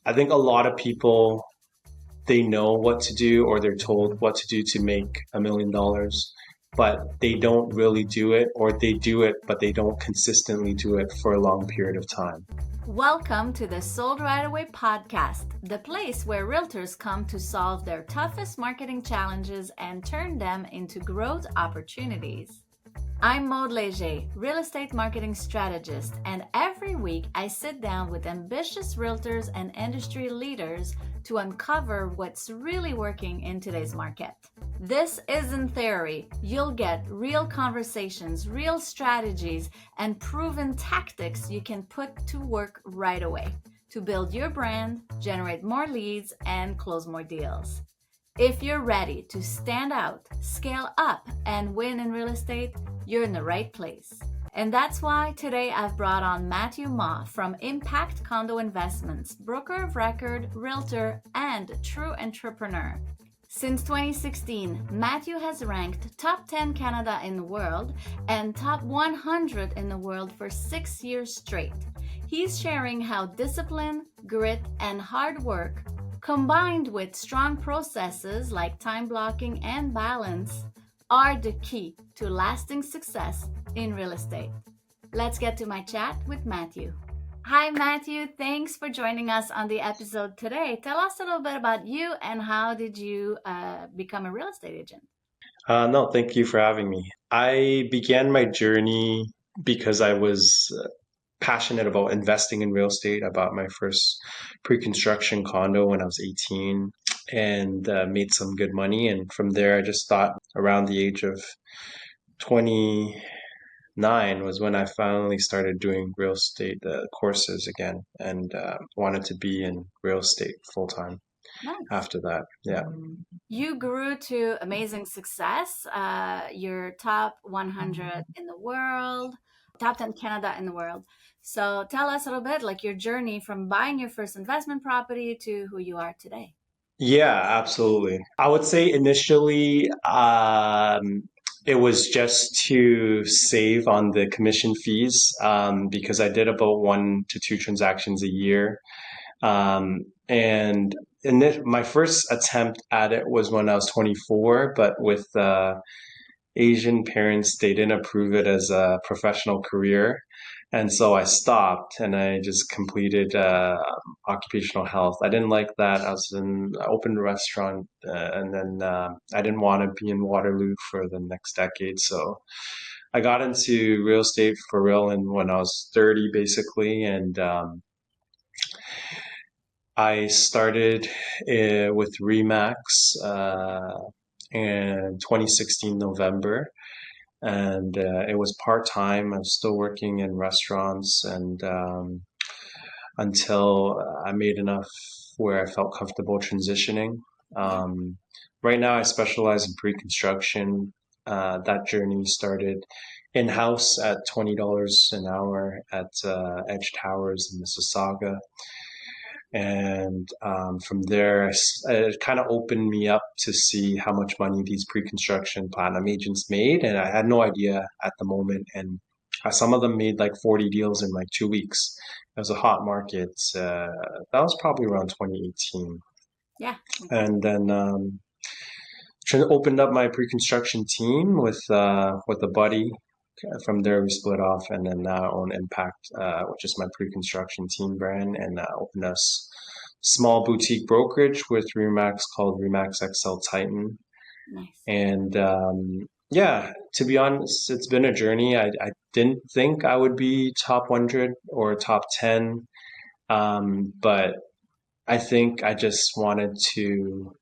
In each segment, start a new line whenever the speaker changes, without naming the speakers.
I think a lot of people, they know what to do or they're told what to do to make $1 million, but they don't really do it, or they do it, but they don't consistently do it for a long period of time.
Welcome to the Sold Right Away podcast, the place where realtors come to solve their toughest marketing challenges and turn them into growth opportunities. I'm Maude, real estate marketing strategist, and every week I sit down with ambitious realtors and industry leaders to uncover what's really working in today's market. This isn't theory. You'll get real conversations, real strategies, and proven tactics you can put to work right away to build your brand, generate more leads, and close more deals. If you're ready to stand out, scale up, and win in real estate, you're in the right place. And that's why today I've brought on Matthew Mah from Impact Condo Investments, broker of record, realtor, and true entrepreneur. Since 2016, Matthew has ranked top 10 Canada in the world and top 100 in the world for 6 years straight. He's sharing how discipline, grit, and hard work, combined with strong processes like time blocking and balance, are the key to lasting success in real estate. Let's get to my chat with Matthew. Hi, Matthew. Thanks for joining us on the episode today. Tell us a little bit about you and how did you become a real estate agent?
No, thank you for having me. I began my journey because I was passionate about investing in real estate. I bought my first pre-construction condo when I was 18 and made some good money. And from there, I just thought around the age of 29 was when I finally started doing real estate courses again, and wanted to be in real estate full time
Nice.
after that. Yeah.
You grew to amazing success. You're top 100 in the world, top 10 Canada in the world. So tell us a little bit like your journey from buying your first investment property to who you are today.
Yeah, absolutely. I would say initially, it was just to save on the commission fees, because I did about 1 to 2 transactions a year. And my first attempt at it was when I was 24, but with Asian parents, they didn't approve it as a professional career. And so I stopped and I just completed occupational health. I didn't like that. I opened a restaurant, and then I didn't want to be in Waterloo for the next decade. So I got into real estate for real and when I was 30, basically. And I started with Remax in 2016 November, and it was part-time. I was still working in restaurants, and until I made enough where I felt comfortable transitioning. Right now I specialize in pre-construction. That journey started in-house at $20 an hour at Edge Towers in Mississauga. And from there, it kind of opened me up to see how much money these pre-construction platinum agents made. And I had no idea at the moment. And some of them made like 40 deals in like 2 weeks. It was a hot market. That was probably around 2018.
Yeah.
And then opened up my pre-construction team with a buddy. From there, we split off, and then now I own Impact, which is my pre-construction team brand, and opened a small boutique brokerage with Remax called Remax XL Titan.
Nice.
And yeah, to be honest, it's been a journey. I didn't think I would be top 100 or top 10, but I think I just wanted to.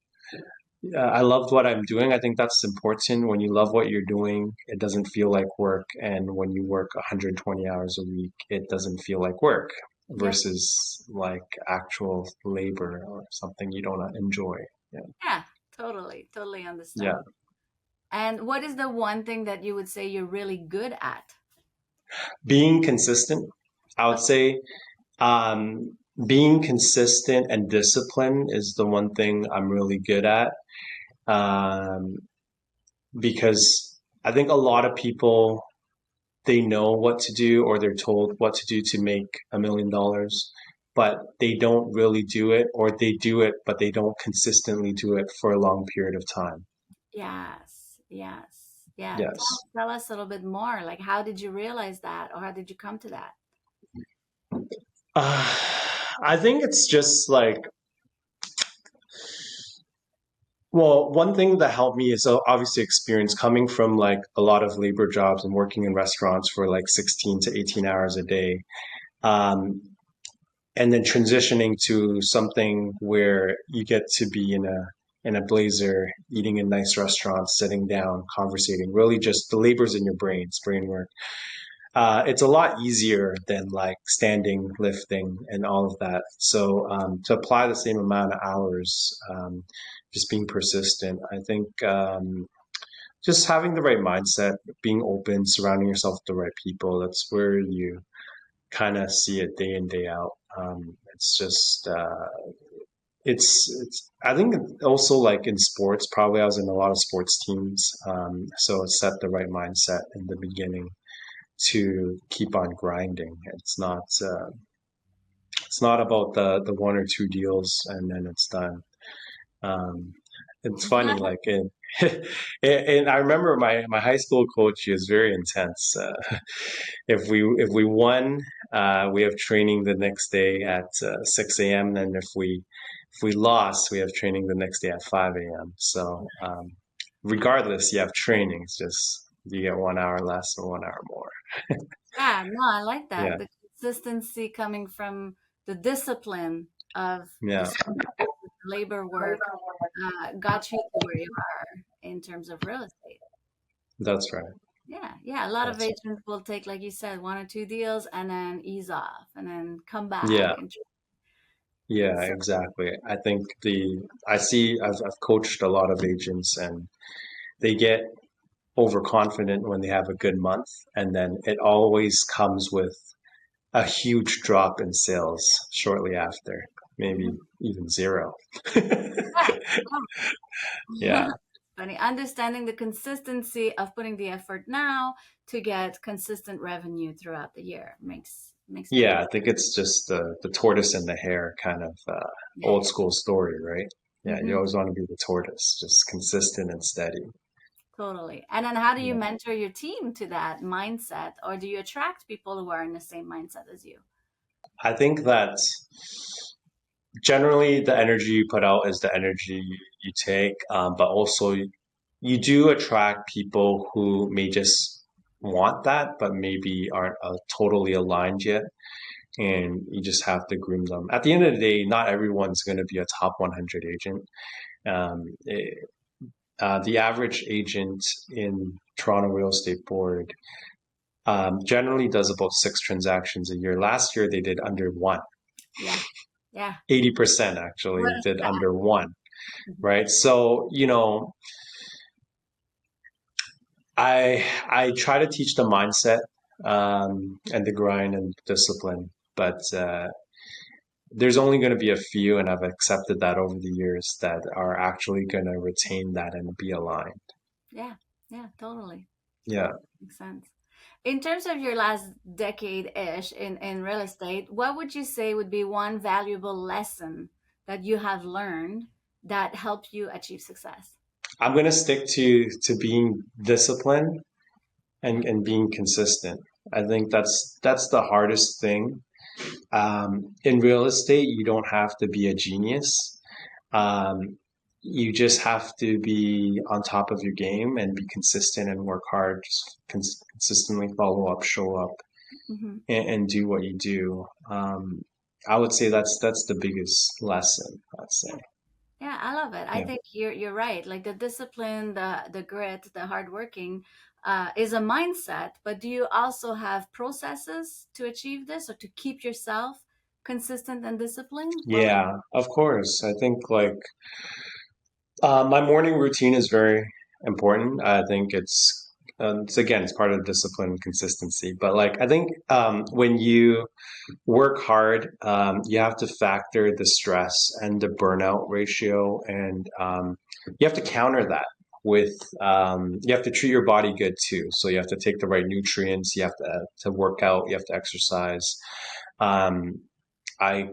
I loved what I'm doing. I think that's important. When you love what you're doing, it doesn't feel like work. And when you work 120 hours a week, it doesn't feel like work
Yep.
versus like actual labor or something you don't enjoy. Yeah.
Yeah, totally
Yeah.
understand. And what is the one thing that you would say you're really good at?
Being consistent, I would say, um, being consistent and disciplined is the one thing I'm really good at. Um, because I think a lot of people, they know what to do or they're told what to do to make $1 million, but they don't really do it, or they do it, but they don't consistently do it for a long period of time.
Yes, yes. Yeah.
Yes.
Tell us a little bit more. Like, how did you realize that, or how did you come to that?
Uh, I think it's just like, well, one thing that helped me is obviously experience coming from like a lot of labor jobs and working in restaurants for like 16 to 18 hours a day. Um, and then transitioning to something where you get to be in a blazer, eating in nice restaurants, sitting down, conversating, really just the labor's in your brains, brain work. It's a lot easier than like standing, lifting, and all of that. So to apply the same amount of hours, just being persistent, I think just having the right mindset, being open, surrounding yourself with the right people, that's where you kind of see it day in, day out. It's just, it's, I think also like in sports, probably I was in a lot of sports teams. So it set the right mindset in the beginning to keep on grinding. It's not about the one or two deals and then it's done. Um, it's funny, like and I remember my high school coach. He was very intense. If we won, we have training the next day at 6 a.m. And if we lost, we have training the next day at 5 a.m. So regardless, you have training. It's just you get 1 hour less or 1 hour more.
Yeah, no, I like that.
Yeah,
The consistency coming from the discipline of the
yeah,
labor work got you to where you are in terms of real estate.
that's right.
Yeah, yeah. A lot of
That's
agents will take, like you said, one or two deals and then ease off and then come back.
yeah,
And
yeah,
so,
exactly. I think I've coached a lot of agents and they get overconfident when they have a good month, and then it always comes with a huge drop in sales shortly after, maybe
mhm.
even zero.
Yeah,
Yeah.
yeah. Funny. Understanding the consistency of putting the effort now to get consistent revenue throughout the year makes
Yeah,
perfect.
I think it's just the tortoise and the hare kind of
Yeah,
old school story, right? Yeah, you
hmm
always want to be the tortoise, just consistent and steady.
totally. And then how do you
Yeah.
mentor your team to that mindset, or do you attract people who are in the same mindset as you?
I think that generally the energy you put out is the energy you take, but also you do attract people who may just want that, but maybe aren't totally aligned yet. And you just have to groom them. At the end of the day, not everyone's going to be a top 100 agent. The average agent in Toronto Real Estate Board generally does about 6 transactions a year. Last year, they did under one.
Yeah, yeah.
80% actually
What is
did
that?
under one,
Mhm.
right? So, I try to teach the mindset and the grind and discipline, but there's only going to be a few, and I've accepted that over the years that are actually going to retain that and be aligned.
Yeah, yeah, totally.
Yeah.
Totally makes sense. In terms of your last decade-ish in real estate, what would you say would be one valuable lesson that you have learned that helped you achieve success?
I'm going to stick to being disciplined
Yeah,
and being consistent. I think that's the hardest thing. In real estate, you don't have to be a genius. Um, you just have to be on top of your game and be consistent and work hard. Just consistently follow up, show up,
hmm
and do what you do. I would say that's the biggest lesson, I'd say.
yeah, yeah. I love it. I
Yeah.
think you're right. Like the discipline, the grit, the hard working is a mindset. But do you also have processes to achieve this, or to keep yourself consistent and disciplined? Well,
Yeah, of course. I think like my morning routine is very important. I think it's again, it's part of discipline and consistency. But like, I think when you work hard, you have to factor the stress and the burnout ratio, and you have to counter that with you have to treat your body good too. So you have to take the right nutrients. You have to work out. You have to exercise. Um, I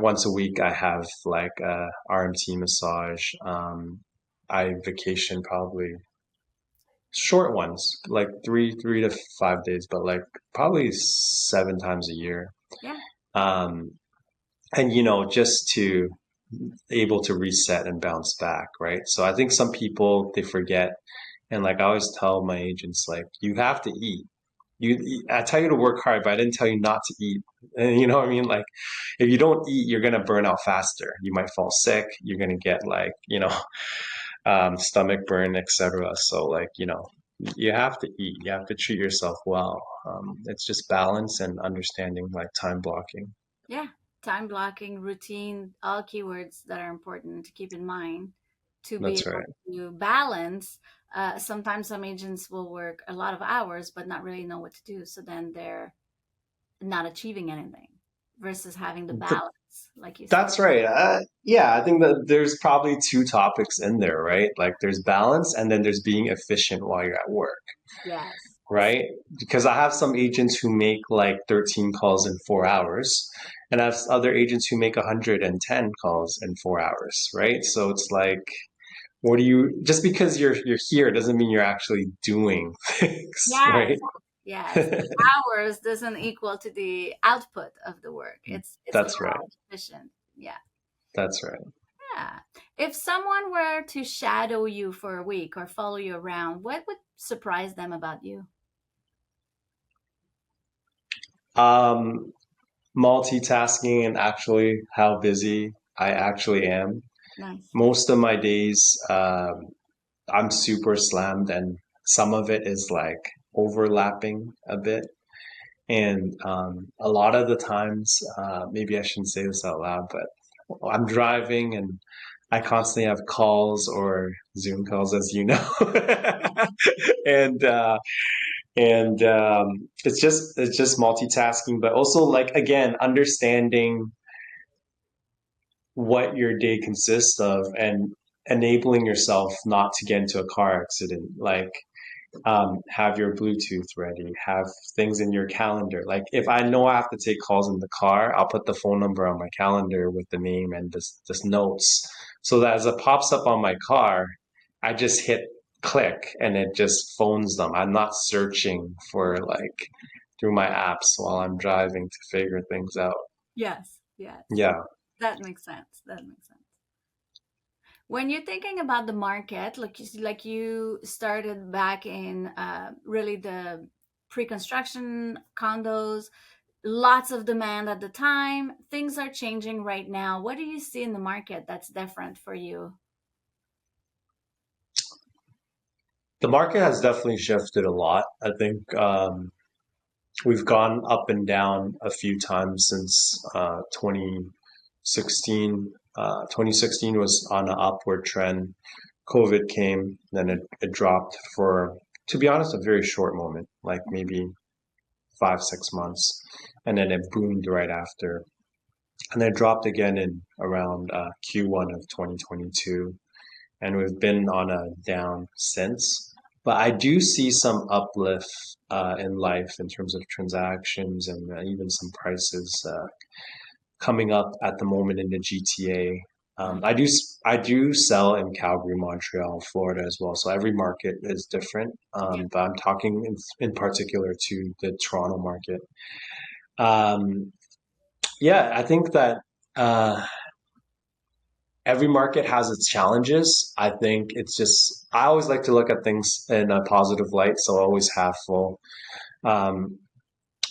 once a week I have like a RMT massage. I vacation probably short ones, like three to 5 days, but like probably 7 times a year.
Yeah.
Um, and just to able to reset and bounce back, right? So I think some people they forget, and like I always tell my agents, like you have to eat. I tell you to work hard, but I didn't tell you not to eat. And you know what I mean? Like if you don't eat, you're gonna burn out faster. You might fall sick. You're gonna get like stomach burn, etc. So like you have to eat. You have to treat yourself well. It's just balance and understanding like time blocking.
Yeah. Time blocking, routine, all keywords that are important to keep in mind to be
That's
able
right.
to balance. Sometimes some agents will work a lot of hours but not really know what to do. So then they're not achieving anything versus having the balance, like you said.
That's right. Yeah, I think that there's probably two topics in there, right? Like there's balance and then there's being efficient while you're at work,
Yes.
right? Because I have some agents who make like 13 calls in 4 hours, and I have other agents who make 110 calls in 4 hours, right? So it's like, what do you, just because you're here doesn't mean you're actually doing things,
Yes.
right?
Yes. The hours doesn't equal to the output of the work. It's
That's right.
how efficient. Yeah.
That's right.
Yeah. If someone were to shadow you for a week or follow you around, what would surprise them about you?
Um, Multitasking and actually how busy I actually am.
Nice.
Most of my days, I'm super slammed, and some of it is like overlapping a bit. And a lot of the times, maybe I shouldn't say this out loud, but I'm driving and I constantly have calls or Zoom calls, as you know. and it's just multitasking, but also like again, understanding what your day consists of and enabling yourself not to get into a car accident. Like have your Bluetooth ready, have things in your calendar. Like if I know I have to take calls in the car, I'll put the phone number on my calendar with the name and this notes, so that as it pops up on my car, I just hit click and it just phones them. I'm not searching for like through my apps while I'm driving to figure things out.
Yes. Yes.
Yeah.
That makes sense. That makes sense. When you're thinking about the market, like you started back in really the pre-construction condos, lots of demand at the time. Things are changing right now. What do you see in the market that's different for you?
The market has definitely shifted a lot. I think we've gone up and down a few times since 2016. 2016 was on an upward trend. COVID came, then it dropped for, to be honest, a very short moment, like maybe 5, 6 months, and then it boomed right after. And then it dropped again in around Q1 of 2022, and we've been on a down since. But I do see some uplift in life in terms of transactions and even some prices coming up at the moment in the GTA.
Nice.
I do sell in Calgary, Montreal, Florida as well. So every market is different.
Yeah.
But I'm talking in particular to the Toronto market. Um, yeah, I think that uh, every market has its challenges. I think it's just, I always like to look at things in a positive light, so I always have full. Um,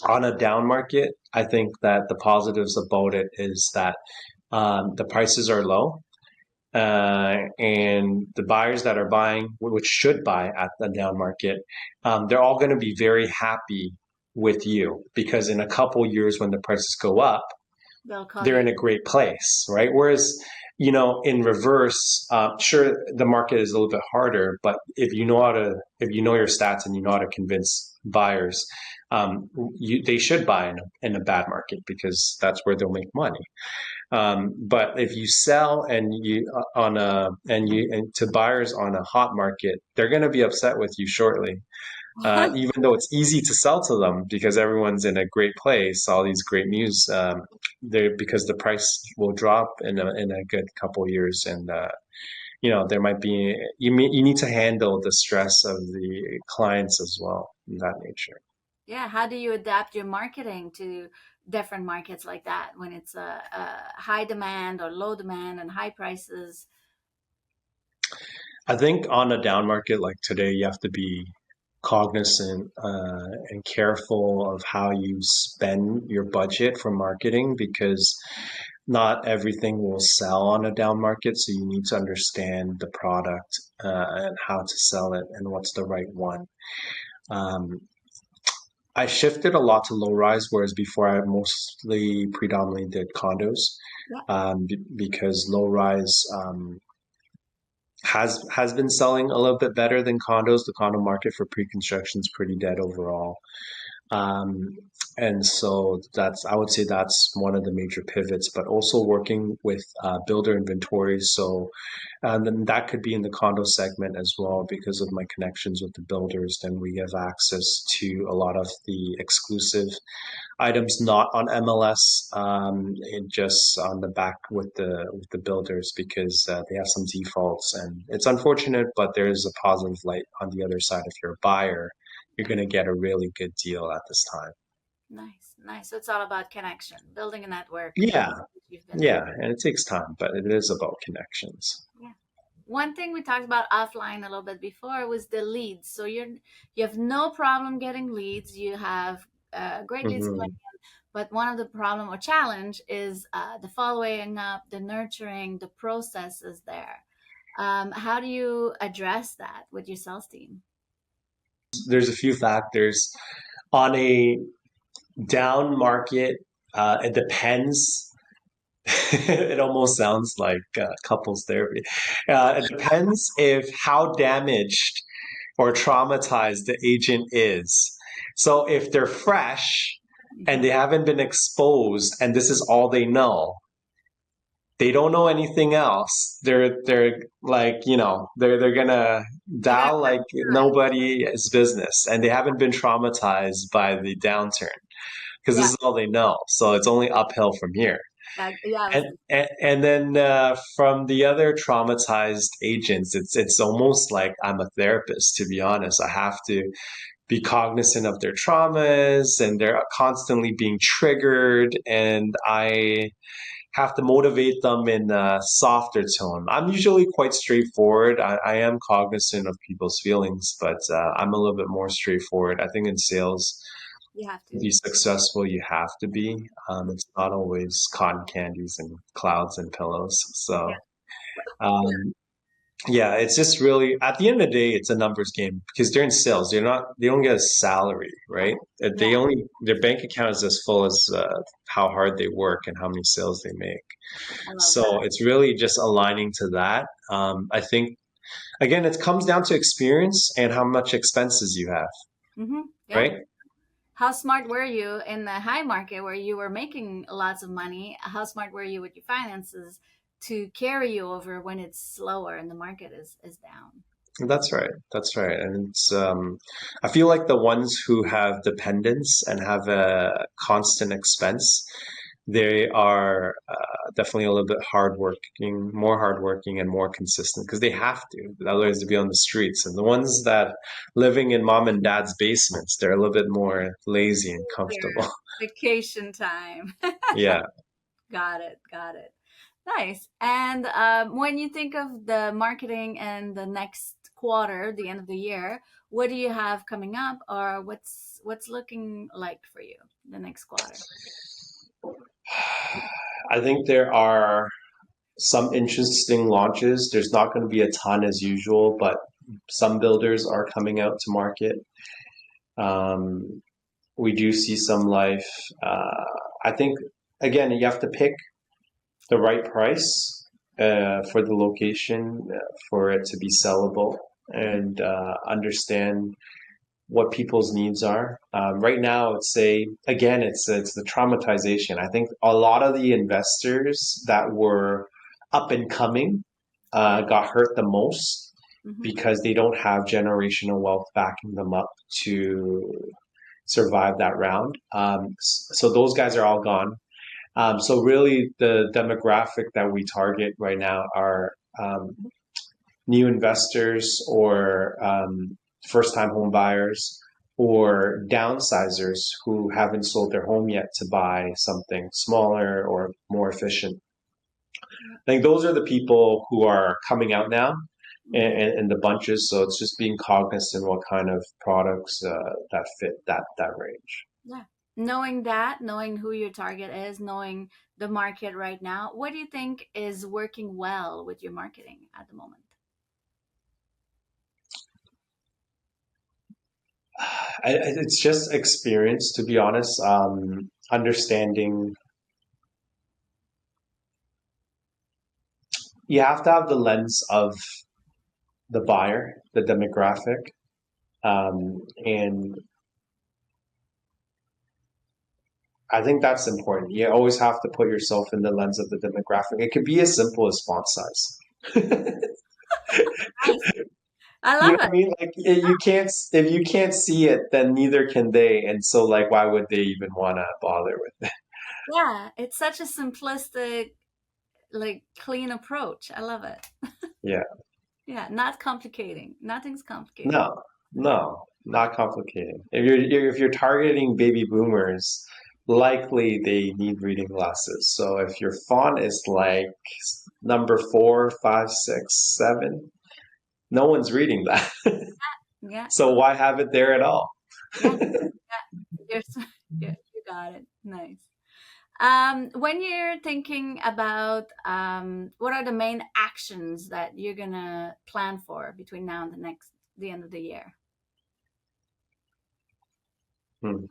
on a down market, I think that the positives about it is that the prices are low, and the buyers that are buying, which should buy at the down market, they're all going to be very happy with you because in a couple years when the prices go up,
They'll call
they're
you.
in a great place, right? Whereas, in reverse, sure, the market is a little bit harder, but if you know your stats and you know how to convince buyers, they should buy in a bad market because that's where they'll make money. But if you sell and you and to buyers on a hot market, they're going to be upset with you shortly. even though it's easy to sell to them because everyone's in a great place, all these great news, there because the price will drop in a good couple years, and there might be you need to handle the stress of the clients as well in that nature.
Yeah, how do you adapt your marketing to different markets like that when it's a high demand or low demand and high prices?
I think on a down market like today, you have to be cognizant and careful of how you spend your budget for marketing because not everything will sell on a down market. So you need to understand the product and how to sell it and what's the right one. Um, I shifted a lot to low rise, whereas before I mostly predominantly did condos
Yeah.
because low rise has been selling a little bit better than condos. The condo market for pre-construction is pretty dead overall. Um, and so I would say that's one of the major pivots, but also working with builder inventories. So, and then that could be in the condo segment as well because of my connections with the builders. Then we have access to a lot of the exclusive items not on MLS, and just on the back with the builders because they have some defaults, and it's unfortunate, but there is a positive light on the other side. If you're a buyer, you're going to get a really good deal at this time.
Nice, nice. So it's all about connection, building a network,
Yeah,
which you've been doing.
yeah, and it takes time, but it is about connections.
Yeah. One thing we talked about offline a little bit before was the leads. So you have no problem getting leads. You have great leads going
Hmm.
in, but one of the problem or challenge is the following up, the nurturing, the processes there. How do you address that with your sales team?
There's a few factors on a down market. It depends. It almost sounds like couples therapy. It depends if how damaged or traumatized the agent is. So if they're fresh and
Hmm.
they haven't been exposed and this is all they know, they don't know anything else. They're like, they're gonna
They're gonna
dial like nobody is business and they haven't been traumatized by the downturn because this
yeah,
is all they know. So it's only uphill from here.
yeah. I was
And then from the other traumatized agents, it's almost like I'm a therapist. To be honest, I have to be cognizant of their traumas, and they're constantly being triggered, and I have to motivate them in a softer tone. I'm usually quite straightforward. I am cognizant of people's feelings, but I'm a little bit more straightforward. I think in sales,
you have
to
to.
be successful, you have to be. It's not always cotton candies and clouds and pillows.
Yeah.
So, um, yeah, it's just really at the end of the day, it's a numbers game because they're in sales. They don't get a salary, right?
Yeah,
Their bank account is as full as how hard they work and how many sales they make.
I love that.
So it's really just aligning to that. I think again, it comes down to experience and how much expenses you have,
Yeah.
right?
How smart were you in the high market where you were making lots of money? How smart were you with your finances to carry you over when it's slower and the market is down?
That's right. That's right. And I feel like the ones who have dependents and have a constant expense, they are definitely a little bit more hardworking and more consistent because they have to. Otherwise, they'd be on the streets. And the ones that living in mom and dad's basements, they're a little bit more lazy and comfortable.
Your vacation time.
Yeah.
Got it. Got it. Nice. And when you think of the marketing and the next quarter, the end of the year, what do you have coming up, or what's looking like for you the next quarter?
I think there are some interesting launches. There's not going to be a ton as usual, but some builders are coming out to market. Um, we do see some life. I think again, you have to pick the right price for the location for it to be sellable
Mhm.
and understand what people's needs are. Right now, I'd say again, it's the traumatization. I think a lot of the investors that were up and coming
Yeah.
got hurt the most
Mm-hmm.
because they don't have generational wealth backing them up to survive that round. So those guys are all gone. So really, the demographic that we target right now are new investors or first-time home buyers or downsizers who haven't sold their home yet to buy something smaller or more efficient. I think those are the people who are coming out now
Mm-hmm.
in the bunches. So it's just being cognizant what kind of products that fit that range.
Yeah. Knowing that, knowing who your target is, knowing the market right now, what do you think is working well with your marketing at the moment?
It's just experience, to be honest. Understanding you have to have the lens of the buyer, the demographic, and I think that's important. You always have to put yourself in the lens of the demographic. It could be as simple as font size.
Nice. I
You know
love
what
it.
I mean? Like you can't if you can't see it, then neither can they. And so, like, why would they even want to bother with it?
Yeah, it's such a simplistic, like clean approach. I love it.
Yeah,
Yeah, not complicating. Nothing's complicated.
no, no, not complicated. If you're targeting baby boomers, likely they need reading glasses. So if your font is like number 4, 5, 6, 7, no one's reading that.
Yeah,
So why have it there at all?
yeah, yeah. You're, you got it. Nice. When you're thinking about what are the main actions that you're gonna plan for between now and the end of the year?
Hmm.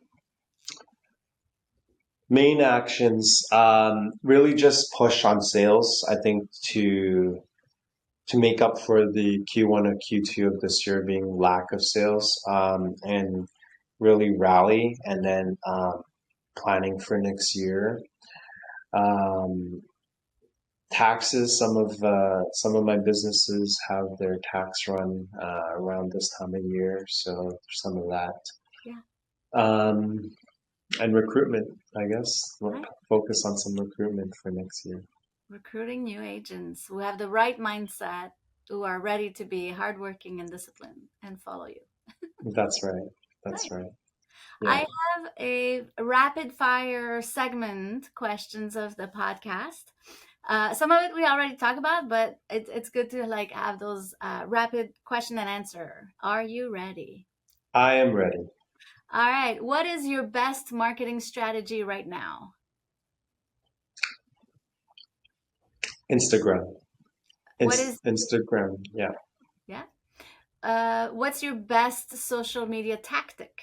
Main actions, really just push on sales. I think to make up for the Q1 or Q2 of this year being lack of sales, and really rally, and then planning for next year. Um, Taxes. Some of my businesses have their tax run around this time of year, so some of that.
Yeah,
Um, and recruitment, I guess.
right.
Focus on some recruitment for next year.
Recruiting new agents who have the right mindset, who are ready to be hardworking and disciplined and follow you.
That's right. That's
Nice.
right.
I
Yeah.
have a rapid fire segment questions of the podcast. Some of it we already talked about, but it's good to like have those rapid question and answer. Are you ready?
I am ready.
All right. What is your best marketing strategy right now?
Instagram.
What is,
Instagram. Yeah.
yeah? What's your best social media tactic?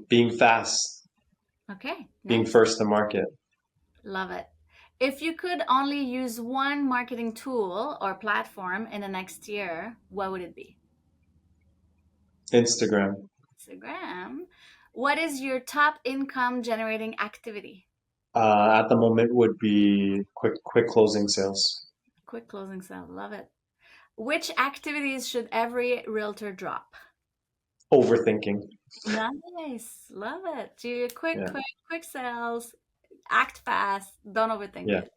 Being fast,
Okay,
being
nice.
first to market.
Love it. If you could only use one marketing tool or platform in the next year, what would it be?
Instagram.
Instagram. What is your top income generating activity?
At the moment would be quick closing sales.
Quick closing sale. Love it. Which activities should every realtor drop?
Overthinking.
Nice. Love it. Do your
Yeah.
quick sales, act fast, don't overthink
Yeah.
it.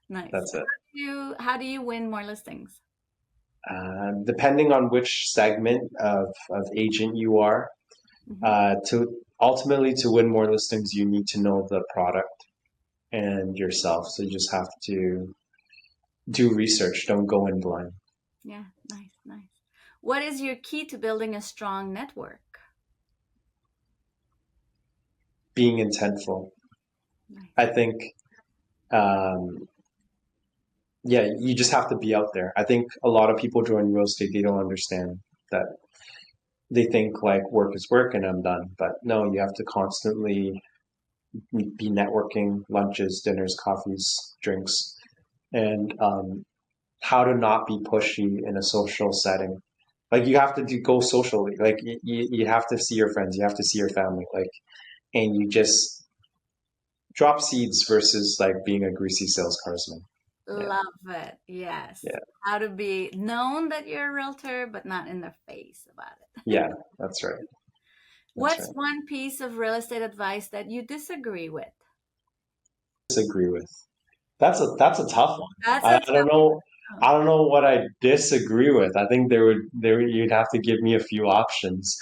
Nice.
That's it.
How do you win more listings?
Depending on which segment of agent you are,
Hmm.
to ultimately to win more listings, you need to know the product and yourself. So you just have to do research. Don't go in blind.
Yeah, nice, nice. What is your key to building a strong network?
Being intentful. I
Nice.
think, um, yeah, you just have to be out there. I think a lot of people join real estate, they don't understand that. They think like work is work and I'm done. But no, you have to constantly be networking, lunches, dinners, coffees, drinks, and how to not be pushy in a social setting. Like you have to go socially. Like you have to see your friends, you have to see your family. Like, and you just drop seeds versus like being a greasy salesperson. Yeah.
Love it. Yes.
Yeah.
How to be known that you're a realtor, but not in their face about it.
Yeah. That's right. That's
What's
right.
one piece of real estate advice that you disagree with?
Disagree with. That's a tough one.
That's a
I don't
tough
know.
one.
I don't know what I disagree with. I think you'd have to give me a few options.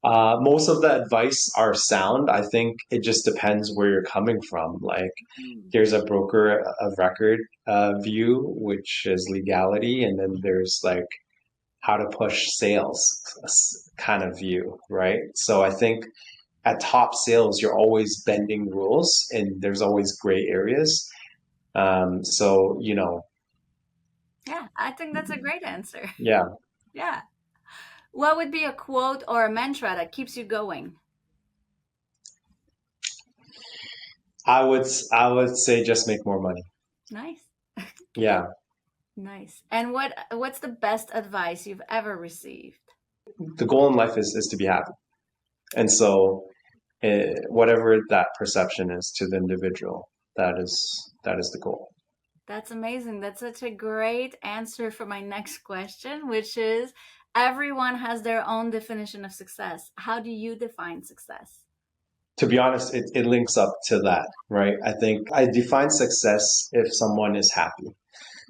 Most of the advice are sound. I think it just depends where you're coming from. Like, there's a broker of record view, which is legality, and then there's like how to push sales kind of view, right? So I think at top sales, you're always bending rules, and there's always gray areas. So
Yeah, I think that's a great answer.
yeah,
Yeah. What would be a quote or a mantra that keeps you going?
I would say just make more money.
Nice.
Yeah,
Nice. And what's the best advice you've ever received?
the goal in life is to be happy, and so whatever that perception is to the individual, that is the goal.
That's amazing. That's such a great answer for my next question, which is everyone has their own definition of success. How do you define success?
To be honest, it links up to that, right? I think I define success if someone is happy.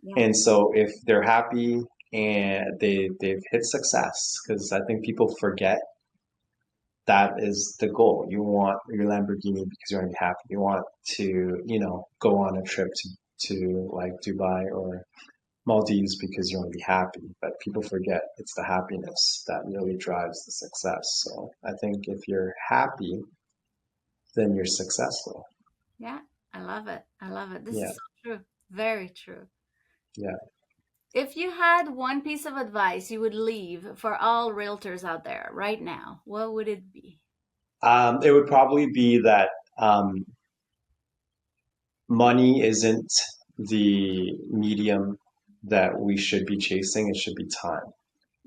Yeah.
And so if they're happy and they've hit success, because I think people forget that is the goal. You want your Lamborghini because you want to be happy. You want to, go on a trip to like Dubai or Maldives because you want to be happy. But people forget it's the happiness that really drives the success. So I think if you're happy, then you're successful.
Yeah. I love it. I love it. This is
Yeah,
so true. Very true.
yeah.
If you had one piece of advice you would leave for all realtors out there right now, what would it be?
It would probably be that um, money isn't the medium that we should be chasing. It should be time.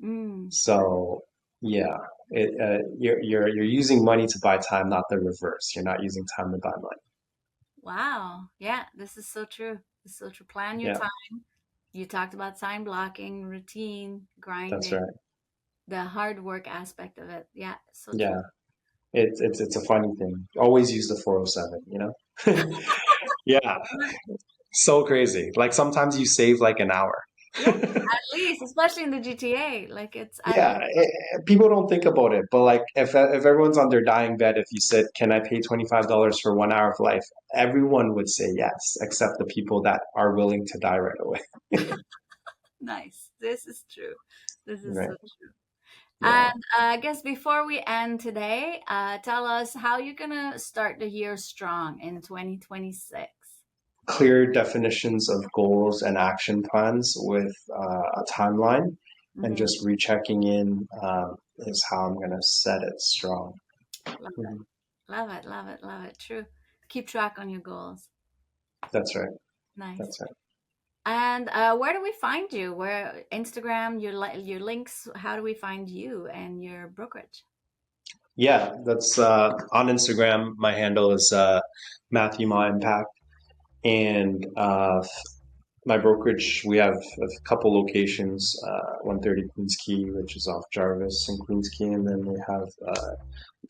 Mm,
So yeah, you're using money to buy time, not the reverse. You're not using time to buy money.
wow. Yeah, this is so true. This is so true. Plan your
Yeah,
time. You talked about time blocking, routine,
that's
grinding,
right.
the hard work aspect of it. Yeah, so true.
Yeah, it's a funny thing. Always use the 407, Yeah, so crazy. Like sometimes you save like an hour.
Yeah, at least, especially in the GTA, like it's at
Yeah,
least.
people don't think about it, but like if everyone's on their dying bed, if you said, "Can I pay $25 for 1 hour of life?" Everyone would say yes, except the people that are willing to die right away.
Nice. This is true. This is
Right.
so true.
Yeah.
And I guess before we end today, tell us how you're gonna start the year strong in 2026.
Clear definitions of goals and action plans with a timeline, and
Hmm.
just rechecking in is how I'm gonna set it strong.
Love it.
Mhm.
Love it. Love it. Love it. True. Keep track on your goals.
That's right.
Nice.
That's right.
And where do we find you? Where Instagram, your links? How do we find you and your brokerage?
Yeah, that's on Instagram. My handle is Matthew Mah Impact, and my brokerage, we have a couple locations, 130 Queens Quay, which is off Jarvis and Queens Quay, and then we have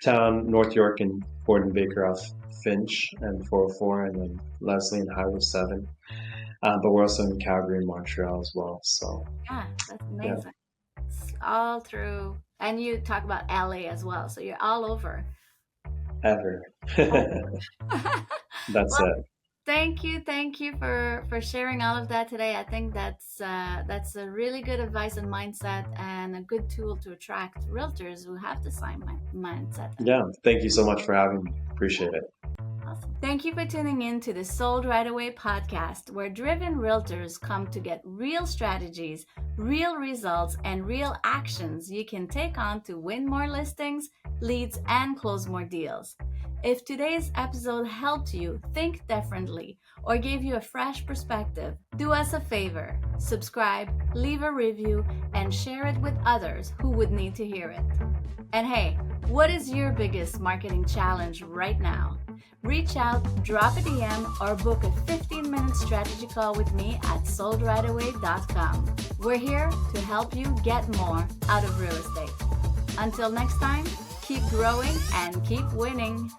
town North York and Gordon Baker off Finch and 404, and then Leslie and Highway 7. But we're also in Calgary and Montreal as well. So
Yeah, that's
yeah,
amazing. It's all through, and you talk about LA as well, so you're all over.
ever. That's
Well,
it.
thank you for sharing all of that today. I think that's a really good advice and mindset, and a good tool to attract realtors who have the same mindset.
Yeah, thank you so much for having me. Appreciate it.
Awesome. Thank you for tuning in to the Sold Right Away podcast, where driven realtors come to get real strategies, real results, and real actions you can take on to win more listings, leads, and close more deals. If today's episode helped you think differently or gave you a fresh perspective, do us a favor, subscribe, leave a review, and share it with others who would need to hear it. And hey, what is your biggest marketing challenge right now? Reach out, drop a DM, or book a 15-minute strategy call with me at soldrightaway.com. We're here to help you get more out of real estate. Until next time, keep growing and keep winning.